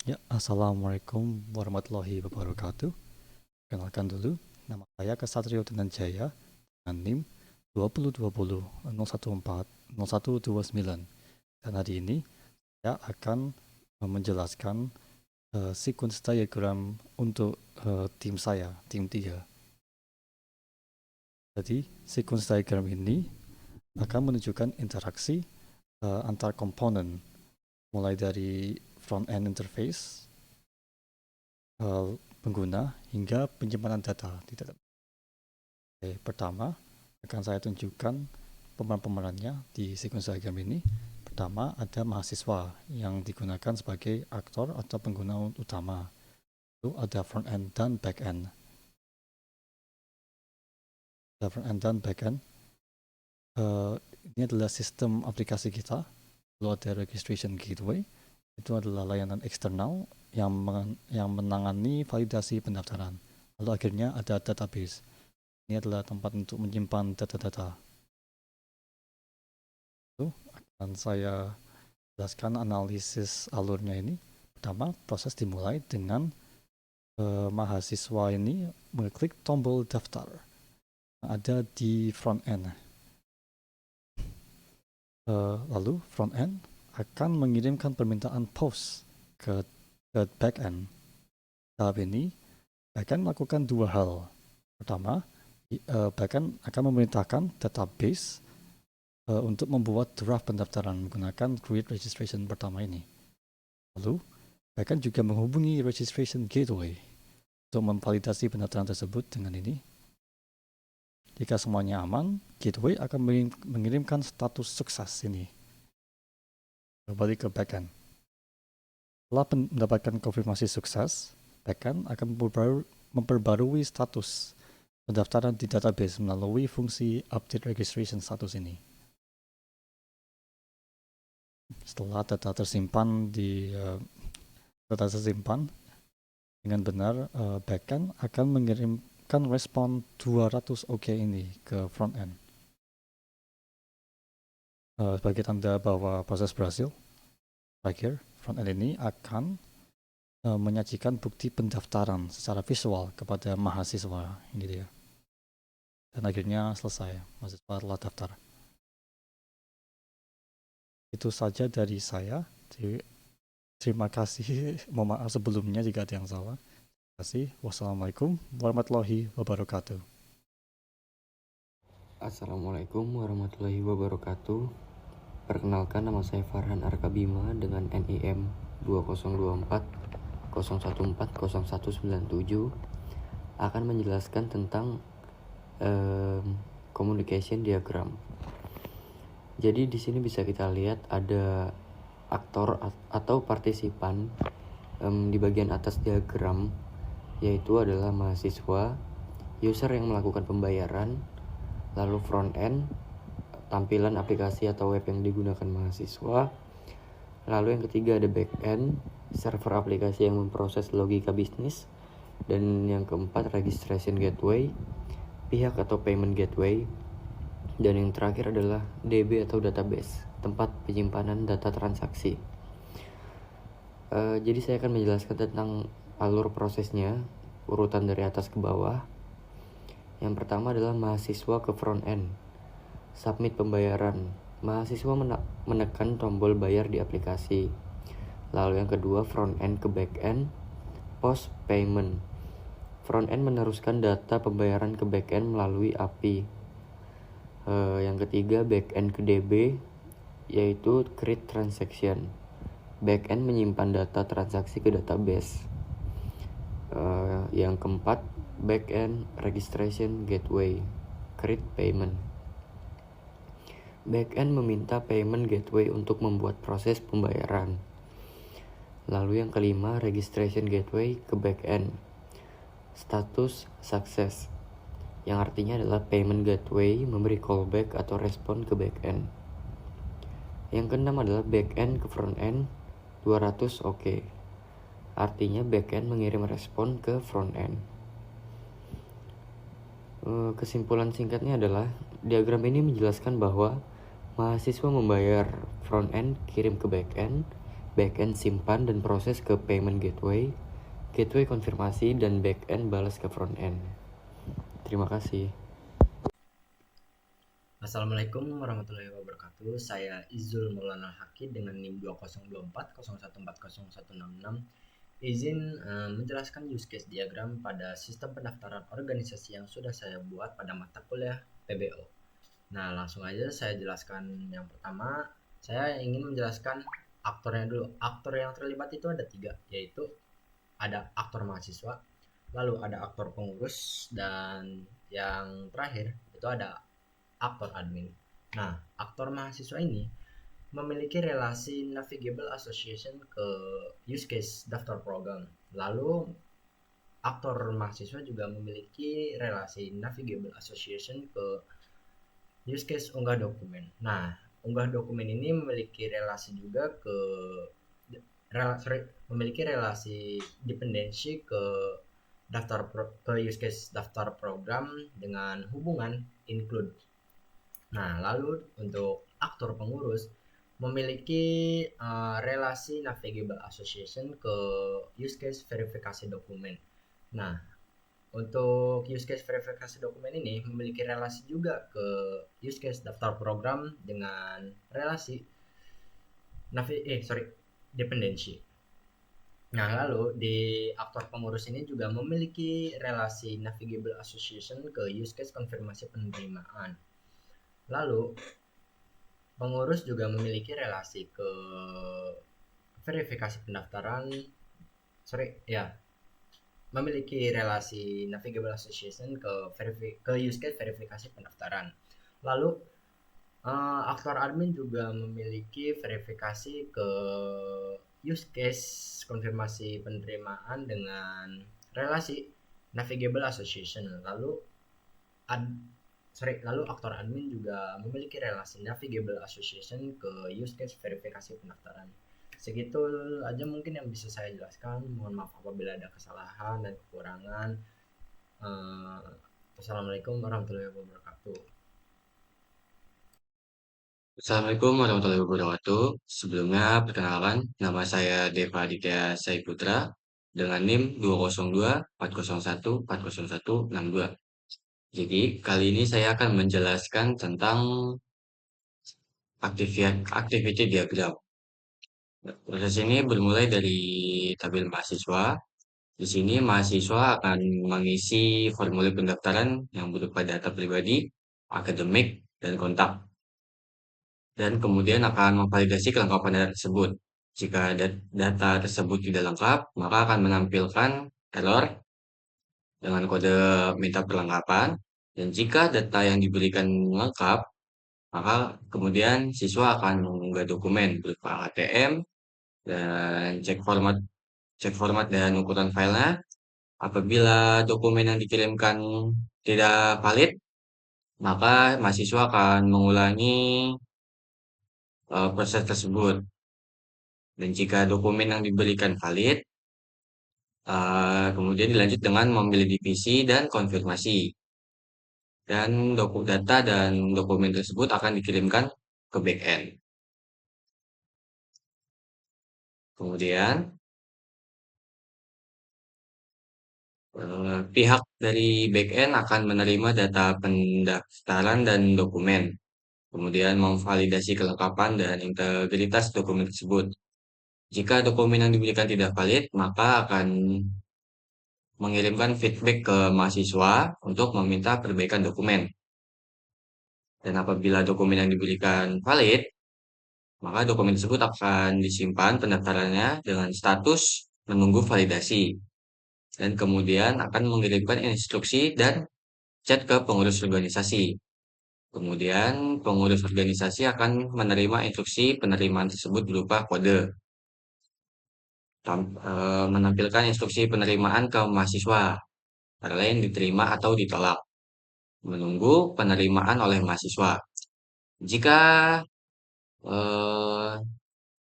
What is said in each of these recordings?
Ya, Assalamualaikum warahmatullahi wabarakatuh. Kenalkan dulu, nama saya Kesatrio Jaya dengan NIM 2020 0114 0129. Dan hari ini saya akan menjelaskan sequence diagram untuk tim saya, tim 3. Jadi, sequence diagram ini akan menunjukkan interaksi antar komponen, mulai dari front-end interface, pengguna, hingga penyimpanan data di database. Pertama, akan saya tunjukkan pemerannya di sequence diagram ini. Pertama, ada mahasiswa yang digunakan sebagai aktor atau pengguna utama. Lalu ada front end dan back end. Front end dan back end. Ini adalah sistem aplikasi kita. Lalu ada registration gateway. Itu adalah layanan eksternal yang menangani validasi pendaftaran. Lalu akhirnya ada database. Ini adalah tempat untuk menyimpan data-data. Akan saya jelaskan analisis alurnya ini. Pertama, proses dimulai dengan mahasiswa ini mengklik tombol daftar yang ada di front end. Lalu front end akan mengirimkan permintaan post ke back end. Tahap ini back end melakukan dua hal. Pertama, back end akan memerintahkan database untuk membuat draft pendaftaran menggunakan create registration pertama ini. Lalu, back end juga menghubungi registration gateway untuk memvalidasi pendaftaran tersebut dengan ini. Jika semuanya aman, gateway akan mengirimkan status sukses ini kembali ke backend. Setelah mendapatkan konfirmasi sukses, backend akan memperbarui status pendaftaran di database melalui fungsi update registration status ini. Setelah data tersimpan dengan benar, backend akan mengirimkan respon 200 OK ini ke front end. Sebagai tanda bahwa proses berhasil, terakhir front end ini akan menyajikan bukti pendaftaran secara visual kepada mahasiswa. Ini dia. Dan akhirnya selesai, mahasiswa telah daftar. Itu saja dari saya. Terima kasih. Mohon maaf sebelumnya jika ada yang salah. Terima kasih. Wassalamualaikum warahmatullahi wabarakatuh. Assalamualaikum warahmatullahi wabarakatuh. Perkenalkan, nama saya Farhan Arkabima dengan NIM 2024 014 0197 akan menjelaskan tentang communication diagram. Jadi di sini bisa kita lihat ada aktor atau partisipan di bagian atas diagram, yaitu adalah mahasiswa, user yang melakukan pembayaran, lalu front end, tampilan aplikasi atau web yang digunakan mahasiswa. Lalu yang ketiga ada back end, server aplikasi yang memproses logika bisnis. Dan yang keempat registration gateway, pihak atau payment gateway. Dan yang terakhir adalah DB atau database, tempat penyimpanan data transaksi. Jadi saya akan menjelaskan tentang alur prosesnya, urutan dari atas ke bawah. Yang pertama adalah mahasiswa ke front end, submit pembayaran. Mahasiswa menekan tombol bayar di aplikasi. Lalu yang kedua, front end ke back end, post payment. Front end meneruskan data pembayaran ke back end melalui API. Yang ketiga, back end ke DB, yaitu create transaction. Back end menyimpan data transaksi ke database. Yang keempat, back end registration gateway, create payment. Back end meminta payment gateway untuk membuat proses pembayaran. Lalu yang kelima, registration gateway ke back end, status sukses, yang artinya adalah payment gateway memberi callback atau respon ke back end. Yang keenam adalah back end ke front end, 200 OK, artinya back end mengirim respon ke front end. Kesimpulan singkatnya adalah diagram ini menjelaskan bahwa mahasiswa membayar front end kirim ke back end, backend simpan dan proses ke payment gateway, gateway konfirmasi, dan backend balas ke frontend. Terima kasih. Assalamualaikum warahmatullahi wabarakatuh. Saya Izul Maulana Haki dengan NIM 202401404066. Izin menjelaskan use case diagram pada sistem pendaftaran organisasi yang sudah saya buat pada mata kuliah PBO. Nah, langsung aja saya jelaskan. Yang pertama, saya ingin menjelaskan aktornya dulu. Aktor yang terlibat itu ada 3, yaitu ada aktor mahasiswa, lalu ada aktor pengurus, dan yang terakhir itu ada aktor admin. Nah, aktor mahasiswa ini memiliki relasi navigable association ke use case daftar program. Lalu aktor mahasiswa juga memiliki relasi navigable association ke use case unggah dokumen. Nah, unggah dokumen ini memiliki relasi juga ke memiliki relasi dependensi ke ke use case daftar program dengan hubungan include. Nah, lalu untuk aktor pengurus memiliki relasi navigable association ke use case verifikasi dokumen. Nah, untuk use case verifikasi dokumen ini memiliki relasi juga ke use case daftar program dengan relasi dependensi. Nah, lalu di aktor pengurus ini juga memiliki relasi navigable association ke use case konfirmasi penerimaan. Lalu pengurus juga memiliki relasi ke verifikasi pendaftaran, memiliki relasi navigable association ke use case verifikasi pendaftaran. Lalu aktor admin juga memiliki verifikasi ke use case konfirmasi penerimaan dengan relasi navigable association. Lalu aktor admin juga memiliki relasi navigable association ke use case verifikasi pendaftaran. Segitu aja mungkin yang bisa saya jelaskan. Mohon maaf apabila ada kesalahan dan kekurangan. Wassalamualaikum warahmatullahi wabarakatuh. Assalamualaikum warahmatullahi wabarakatuh. Sebelumnya, perkenalkan, nama saya Deva Aditya Saiputra dengan NIM 2024014014062. Jadi, kali ini saya akan menjelaskan tentang activity diagram. Proses ini bermulai dari tabel mahasiswa. Di sini mahasiswa akan mengisi formulir pendaftaran yang berupa data pribadi, akademik, dan kontak. Dan kemudian akan memvalidasi kelengkapan data tersebut. Jika data tersebut tidak lengkap, maka akan menampilkan error dengan kode minta perlengkapan. Dan jika data yang diberikan lengkap, maka kemudian siswa akan mengunggah dokumen berupa HTM dan cek format dan ukuran filenya. Apabila dokumen yang dikirimkan tidak valid, maka mahasiswa akan mengulangi proses tersebut. Dan jika dokumen yang diberikan valid, kemudian dilanjut dengan memilih divisi dan konfirmasi. Dan data dan dokumen tersebut akan dikirimkan ke backend. Kemudian, pihak dari backend akan menerima data pendaftaran dan dokumen. Kemudian memvalidasi kelengkapan dan integritas dokumen tersebut. Jika dokumen yang diberikan tidak valid, maka akan mengirimkan feedback ke mahasiswa untuk meminta perbaikan dokumen. Dan apabila dokumen yang diberikan valid, maka dokumen tersebut akan disimpan pendaftarannya dengan status menunggu validasi. Dan kemudian akan mengirimkan instruksi dan chat ke pengurus organisasi. Kemudian pengurus organisasi akan menerima instruksi penerimaan tersebut berupa kode. Menampilkan instruksi penerimaan ke mahasiswa, antara lain diterima atau ditolak. Menunggu penerimaan oleh mahasiswa. Jika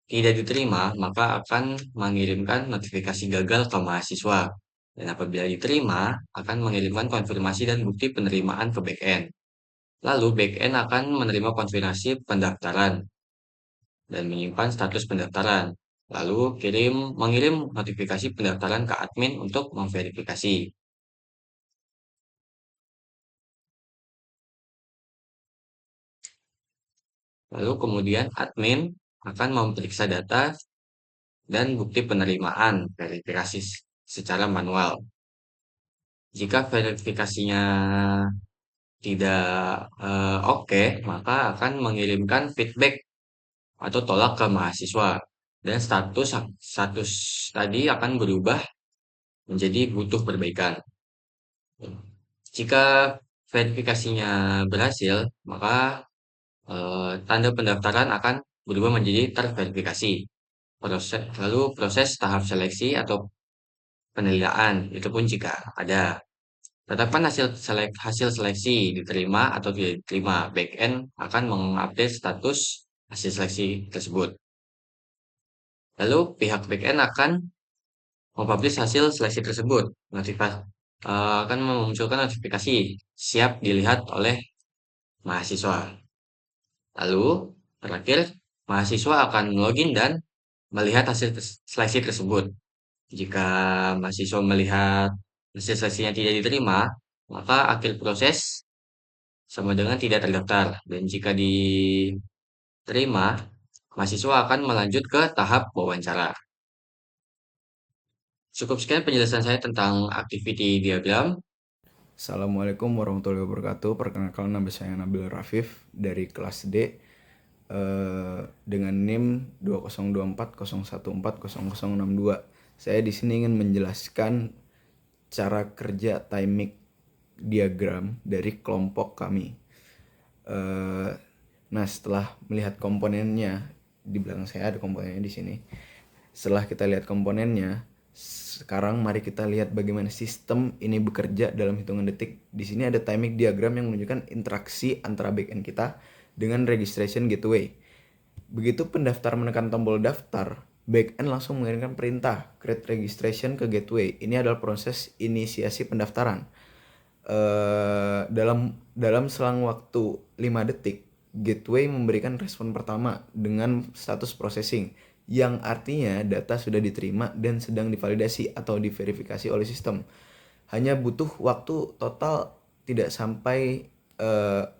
tidak diterima, maka akan mengirimkan notifikasi gagal ke mahasiswa. Dan apabila diterima, akan mengirimkan konfirmasi dan bukti penerimaan ke backend. Lalu backend akan menerima konfirmasi pendaftaran dan menyimpan status pendaftaran. Lalu mengirim notifikasi pendaftaran ke admin untuk memverifikasi. Lalu kemudian admin akan memeriksa data dan bukti penerimaan verifikasi secara manual. Jika verifikasinya tidak oke, maka akan mengirimkan feedback atau tolak ke mahasiswa. Dan status status tadi akan berubah menjadi butuh perbaikan. Jika verifikasinya berhasil, maka tanda pendaftaran akan berubah menjadi terverifikasi. Lalu proses tahap seleksi atau penilaian, itu pun jika ada. Tetapkan hasil seleksi diterima atau tidak diterima. Backend akan mengupdate status hasil seleksi tersebut. Lalu pihak backend akan mempublish hasil seleksi tersebut. Akan memunculkan notifikasi siap dilihat oleh mahasiswa. Lalu terakhir mahasiswa akan login dan melihat hasil seleksi tersebut. Jika mahasiswa melihat hasil seleksinya tidak diterima, maka akhir proses sama dengan tidak terdaftar. Dan jika diterima, mahasiswa akan melanjut ke tahap wawancara. Cukup sekian penjelasan saya tentang activity diagram. Assalamualaikum warahmatullahi wabarakatuh. Perkenalkan, nama saya Nabil Rafif dari kelas D dengan NIM 202401400062. Saya di sini ingin menjelaskan cara kerja timing diagram dari kelompok kami. Nah, setelah melihat komponennya, di belakang saya ada komponennya di sini. Setelah kita lihat komponennya, sekarang mari kita lihat bagaimana sistem ini bekerja dalam hitungan detik. Di sini ada timing diagram yang menunjukkan interaksi antara backend kita dengan registration gateway. Begitu pendaftar menekan tombol daftar, backend langsung mengirimkan perintah create registration ke gateway. Ini adalah proses inisiasi pendaftaran. Dalam selang waktu 5 detik, gateway memberikan respon pertama dengan status processing, yang artinya data sudah diterima dan sedang divalidasi atau diverifikasi oleh sistem. Hanya butuh waktu total tidak sampai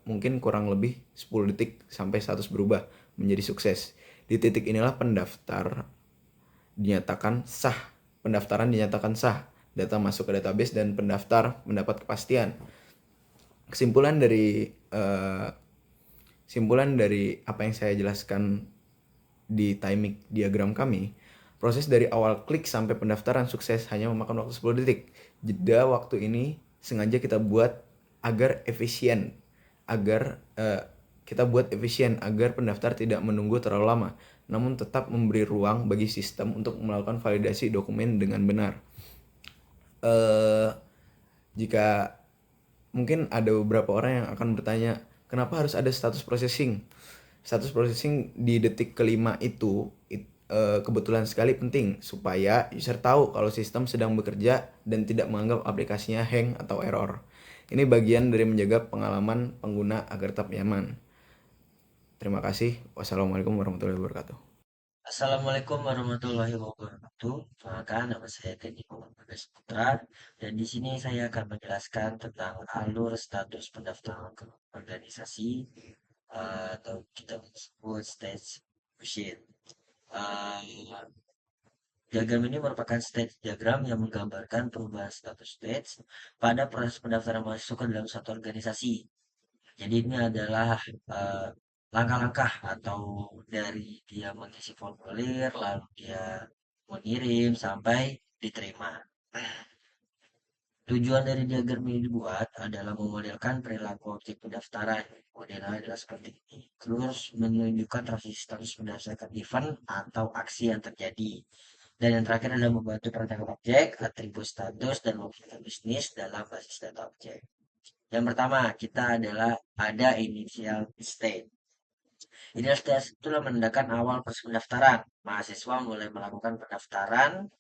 mungkin kurang lebih 10 detik sampai status berubah menjadi sukses. Di titik inilah pendaftaran dinyatakan sah, data masuk ke database dan pendaftar mendapat kepastian. Kesimpulan dari apa yang saya jelaskan di timing diagram kami, proses dari awal klik sampai pendaftaran sukses hanya memakan waktu 10 detik. Jeda waktu ini sengaja kita buat agar efisien, agar pendaftar tidak menunggu terlalu lama, namun tetap memberi ruang bagi sistem untuk melakukan validasi dokumen dengan benar. Jika mungkin ada beberapa orang yang akan bertanya, kenapa harus ada status processing? Status processing di detik kelima itu kebetulan sekali penting supaya user tahu kalau sistem sedang bekerja dan tidak menganggap aplikasinya hang atau error. Ini bagian dari menjaga pengalaman pengguna agar tetap nyaman. Terima kasih. Wassalamualaikum warahmatullahi wabarakatuh. Assalamualaikum warahmatullahi wabarakatuh. Perkenalkan, nama saya Teddy Muhammad Putra, dan di sini saya akan menjelaskan tentang alur status pendaftaran ke organisasi atau kita sebut stage machine. Diagram ini merupakan stage diagram yang menggambarkan perubahan status stage pada proses pendaftaran mahasiswa dalam satu organisasi. Jadi ini adalah langkah-langkah atau dari dia mengisi formulir, lalu dia mengirim sampai diterima. Tujuan dari diagram ini dibuat adalah memodelkan perilaku objek pendaftaran. Modelnya adalah seperti ini. Terus menunjukkan transisi status berdasarkan event atau aksi yang terjadi. Dan yang terakhir adalah membantu perencanaan objek, atribut status, dan membuat bisnis dalam basis data objek. Yang pertama, kita ada initial state. Initial state itulah menandakan awal proses pendaftaran. Mahasiswa mulai melakukan pendaftaran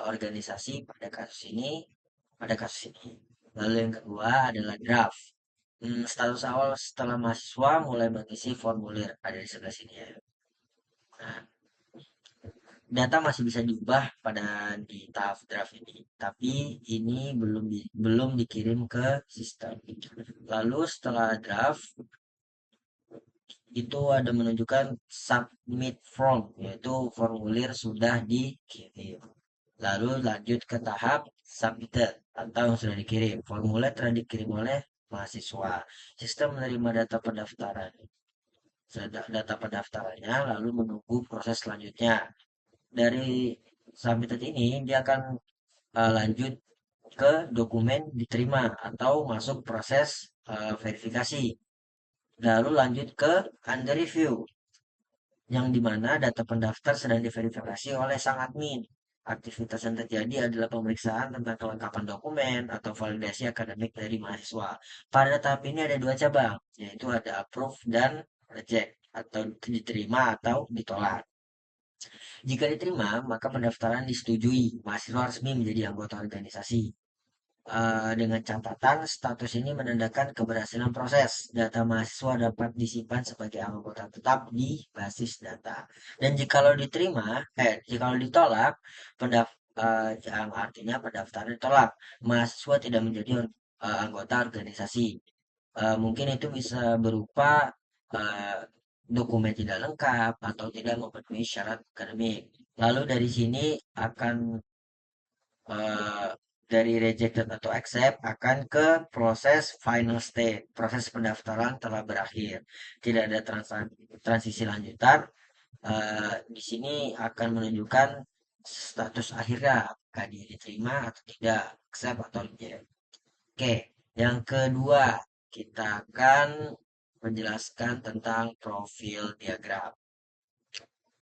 organisasi pada kasus ini. Lalu yang kedua adalah draft. Status awal setelah mahasiswa mulai mengisi formulir, ada di sebelah sini ya. Nah, data masih bisa diubah pada di tahap draft ini, tapi ini belum dikirim ke sistem. Lalu setelah draft itu ada menunjukkan submit form, yaitu formulir sudah dikirim. Lalu lanjut ke tahap submitted atau yang sudah dikirim. Formulir telah dikirim oleh mahasiswa. Sistem menerima data pendaftarannya, lalu menunggu proses selanjutnya. Dari submitted ini dia akan lanjut ke dokumen diterima atau masuk proses verifikasi. Lalu lanjut ke under review, yang dimana data pendaftar sedang diverifikasi oleh sang admin. Aktivitas yang terjadi adalah pemeriksaan tentang kelengkapan dokumen atau validasi akademik dari mahasiswa. Pada tahap ini ada dua cabang, yaitu ada approve dan reject, atau diterima atau ditolak. Jika diterima, maka pendaftaran disetujui. Mahasiswa resmi menjadi anggota organisasi. Dengan catatan, status ini menandakan keberhasilan proses. Data mahasiswa dapat disimpan sebagai anggota tetap di basis data. Dan jikalau ditolak, yang artinya pendaftaran ditolak, mahasiswa tidak menjadi anggota organisasi. Mungkin itu bisa berupa uh, dokumen tidak lengkap atau tidak memenuhi syarat akademik. Lalu dari sini akan eh, dari rejected atau accept akan ke proses final state. Proses pendaftaran telah berakhir. Tidak ada transisi lanjutan. Di sini akan menunjukkan status akhirnya, apakah dia diterima atau tidak, accept atau reject. Oke, yang kedua kita akan menjelaskan tentang profil diagram.